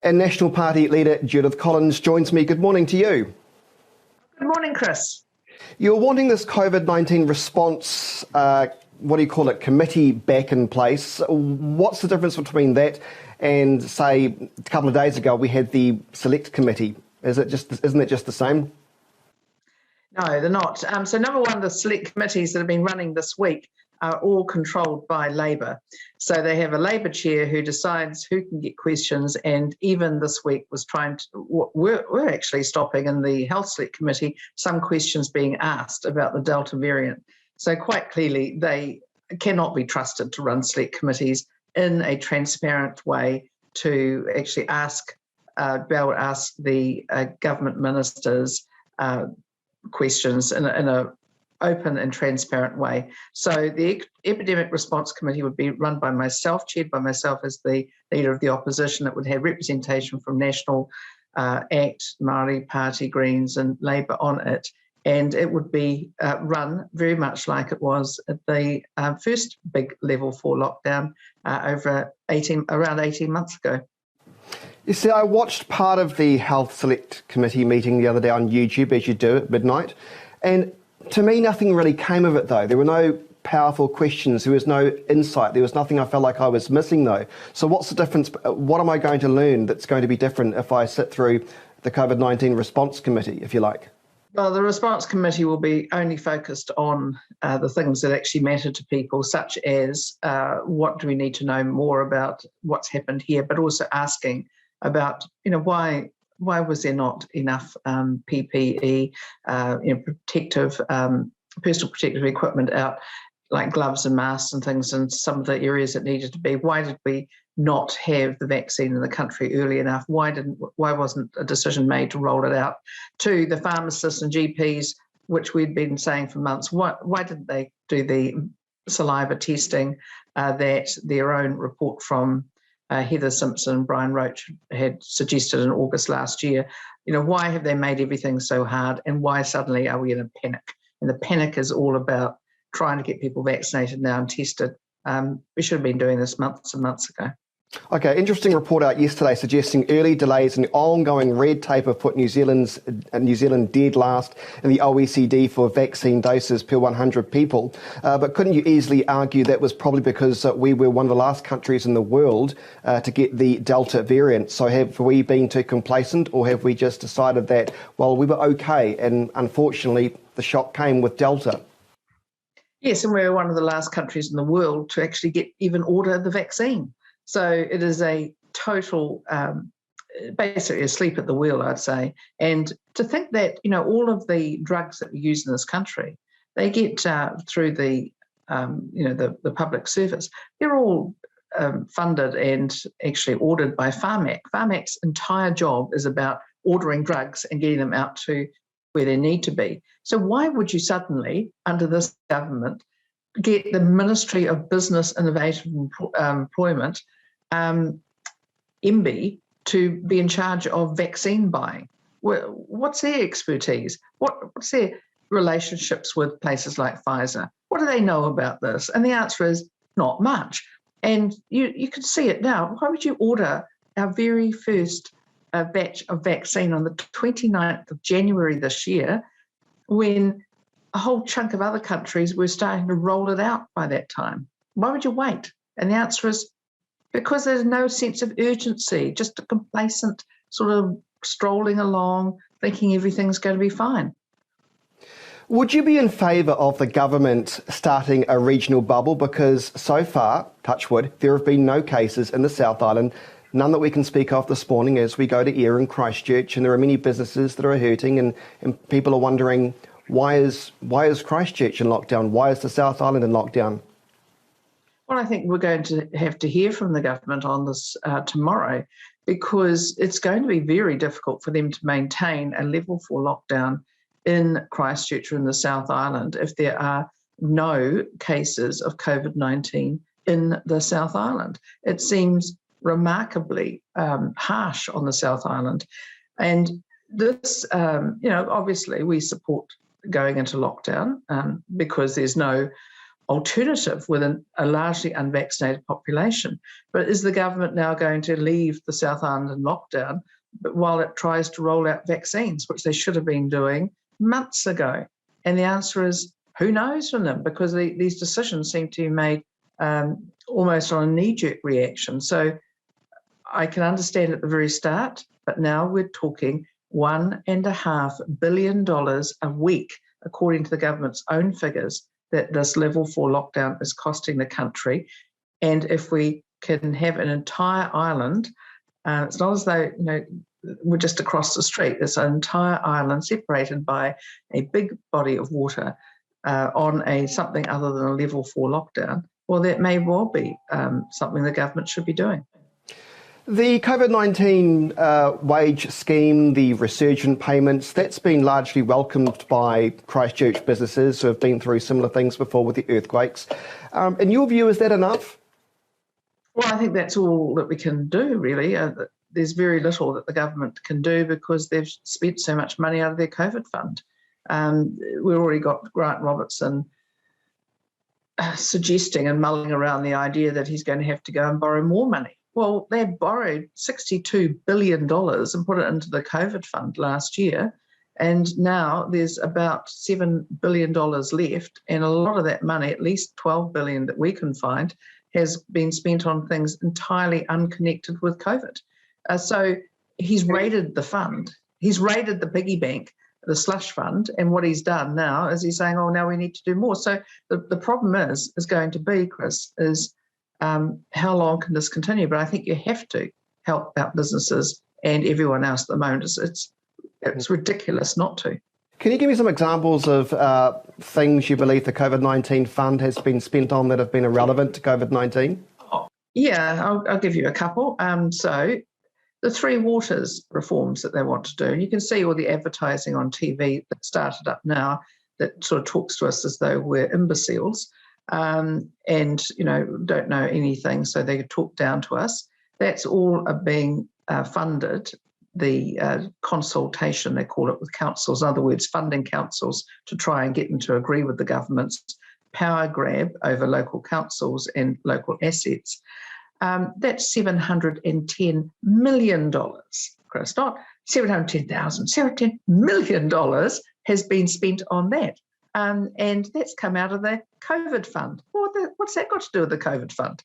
And National Party leader Judith Collins joins me. Good morning to you. Good morning, Chris. You're wanting this COVID-19 response, committee back in place. What's the difference between that and, say, a couple of days ago we had the select committee? Isn't it just the same? No, they're not. So number one, the select committees that have been running this week are all controlled by Labor. So they have a Labor chair who decides who can get questions, and even this week was we're actually stopping in the Health Select Committee some questions being asked about the Delta variant. So quite clearly they cannot be trusted to run select committees in a transparent way to actually be able to ask the government ministers questions in a open and transparent way. So the Epidemic Response Committee would be run by myself, chaired by myself as the leader of the opposition. It would have representation from National, ACT, Māori Party, Greens and Labor on it. And it would be run very much like it was at the first big level 4 lockdown around 18 months ago. You see, I watched part of the Health Select Committee meeting the other day on YouTube, as you do at midnight, and to me, nothing really came of it, though. There were no powerful questions. There was no insight. There was nothing I felt like I was missing, though. So what's the difference? What am I going to learn that's going to be different if I sit through the COVID-19 response committee, if you like? Well, the response committee will be only focused on the things that actually matter to people, such as what do we need to know more about what's happened here, but also asking about, why was there not enough PPE, personal protective equipment out, like gloves and masks and things in some of the areas that needed to be? Why did we not have the vaccine in the country early enough? Why wasn't a decision made to roll it out to the pharmacists and GPs, which we'd been saying for months? Why didn't they do the saliva testing that their own report from Heather Simpson and Brian Roach had suggested in August last year? Why have they made everything so hard, and why suddenly are we in a panic? And the panic is all about trying to get people vaccinated now and tested. We should have been doing this months and months ago. Okay, interesting report out yesterday suggesting early delays in the ongoing red tape have put New Zealand dead last in the OECD for vaccine doses per 100 people. But couldn't you easily argue that was probably because we were one of the last countries in the world to get the Delta variant? So have we been too complacent, or have we just decided that, well, we were okay and unfortunately the shock came with Delta? Yes, and we're one of the last countries in the world to actually order the vaccine. So it is a total, basically asleep at the wheel, I'd say. And to think that, all of the drugs that we use in this country, they get through the public service. They're all funded and actually ordered by Pharmac. Pharmac's entire job is about ordering drugs and getting them out to where they need to be. So why would you suddenly, under this government, get the Ministry of Business, Innovation and Employment, MB, to be in charge of vaccine buying? What's their expertise? What's their relationships with places like Pfizer? What do they know about this? And the answer is not much. And you can see it now. Why would you order our very first batch of vaccine on the 29th of January this year, when a whole chunk of other countries were starting to roll it out by that time? Why would you wait? And the answer is because there's no sense of urgency, just a complacent sort of strolling along, thinking everything's going to be fine. Would you be in favour of the government starting a regional bubble? Because so far, touch wood, there have been no cases in the South Island, none that we can speak of this morning as we go to Eyre and Christchurch, and there are many businesses that are hurting, and people are wondering, why is Christchurch in lockdown? Why is the South Island in lockdown? Well, I think we're going to have to hear from the government on this tomorrow, because it's going to be very difficult for them to maintain a level 4 lockdown in Christchurch or in the South Island if there are no cases of COVID-19 in the South Island. It seems remarkably harsh on the South Island. And this, obviously we support going into lockdown because there's no alternative with a largely unvaccinated population. But is the government now going to leave the South Island in lockdown but while it tries to roll out vaccines, which they should have been doing months ago? And the answer is, who knows from them, because these decisions seem to be made almost on a knee-jerk reaction. So I can understand at the very start, but now we're talking $1.5 billion a week, according to the government's own figures, that this level 4 lockdown is costing the country. And if we can have an entire island, it's not as though, we're just across the street. There's an entire island separated by a big body of water on something other than a level 4 lockdown. Well, that may well be something the government should be doing. The Covid-19 wage scheme, the resurgent payments, that's been largely welcomed by Christchurch businesses who have been through similar things before with the earthquakes. In your view, is that enough? Well, I think that's all that we can do, really. There's very little that the government can do because they've spent so much money out of their COVID fund. We've already got Grant Robertson suggesting and mulling around the idea that he's going to have to go and borrow more money. Well, they borrowed $62 billion and put it into the COVID fund last year, and now there's about $7 billion left, and a lot of that money, at least $12 billion that we can find, has been spent on things entirely unconnected with COVID. So he's raided the fund. He's raided the piggy bank, the slush fund, and what he's done now is he's saying, oh, now we need to do more. So the problem is going to be, Chris, is how long can this continue? But I think you have to help out businesses and everyone else at the moment. It's ridiculous not to. Can you give me some examples of things you believe the COVID-19 fund has been spent on that have been irrelevant to COVID-19? Oh, yeah, I'll give you a couple. So the Three Waters reforms that they want to do, and you can see all the advertising on TV that started up now that sort of talks to us as though we're imbeciles. And, don't know anything, so they talk down to us. That's all being funded, the consultation, they call it, with councils, in other words, funding councils to try and get them to agree with the government's power grab over local councils and local assets. That's $710 million, Chris, not 710,000, $710 million has been spent on that. And that's come out of the COVID fund. What's that got to do with the COVID fund?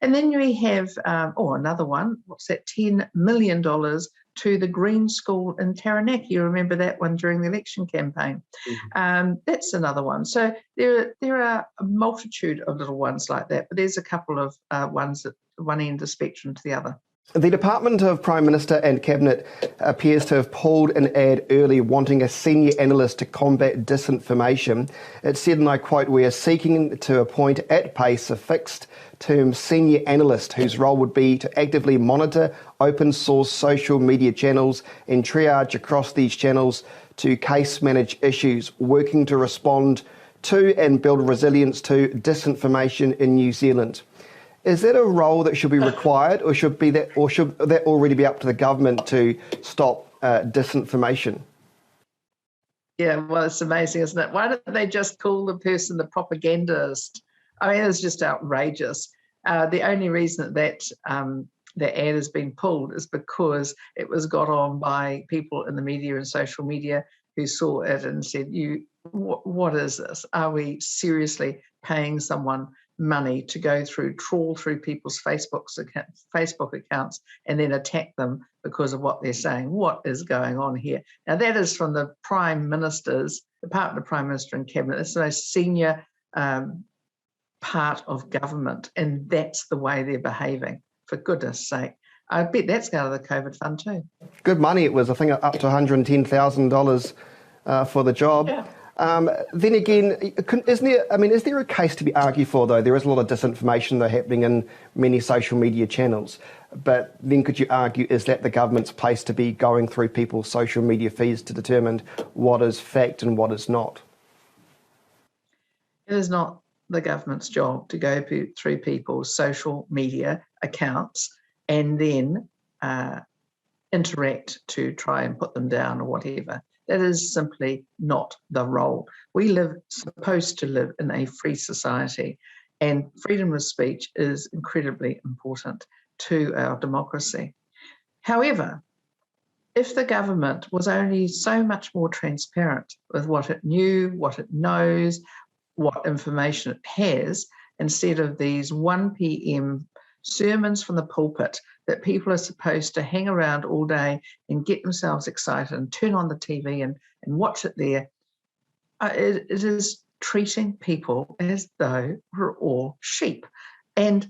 And then we have, another one, what's that, $10 million to the Green School in Taranaki. You remember that one during the election campaign. Mm-hmm. That's another one. So there are a multitude of little ones like that, but there's a couple of ones at one end of the spectrum to the other. The Department of Prime Minister and Cabinet appears to have pulled an ad early wanting a senior analyst to combat disinformation. It said, and I quote, "We are seeking to appoint at pace a fixed-term senior analyst whose role would be to actively monitor open source social media channels and triage across these channels to case manage issues, working to respond to and build resilience to disinformation in New Zealand." Is that a role that should be required, or should that already be up to the government to stop disinformation? Yeah, well, it's amazing, isn't it? Why don't they just call the person the propagandist? I mean, it's just outrageous. The only reason that the ad has been pulled is because it was got on by people in the media and social media who saw it and said, what is this? Are we seriously paying someone money to go trawl through people's Facebook accounts and then attack them because of what they're saying? What is going on here? Now, that is from the Prime Minister's, Department of Prime Minister and Cabinet. It's the most senior part of government, and that's the way they're behaving, for goodness sake. I bet that's out of the COVID fund too. Good money it was, I think, up to $110,000 for the job. Yeah. Then again, is there a case to be argued for, though? There is a lot of disinformation, though, happening in many social media channels. But then could you argue, is that the government's place to be going through people's social media feeds to determine what is fact and what is not? It is not the government's job to go through people's social media accounts and then interact to try and put them down or whatever. That is simply not the role. Supposed to live in a free society, and freedom of speech is incredibly important to our democracy. However, if the government was only so much more transparent with what it knew, what it knows, what information it has, instead of these 1 p.m. sermons from the pulpit that people are supposed to hang around all day and get themselves excited and turn on the TV and watch it there, it is treating people as though we're all sheep. And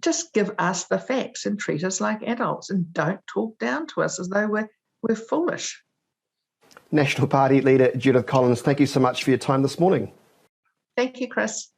just give us the facts and treat us like adults, and don't talk down to us as though we're foolish. National Party leader Judith Collins, thank you so much for your time this morning. Thank you, Chris.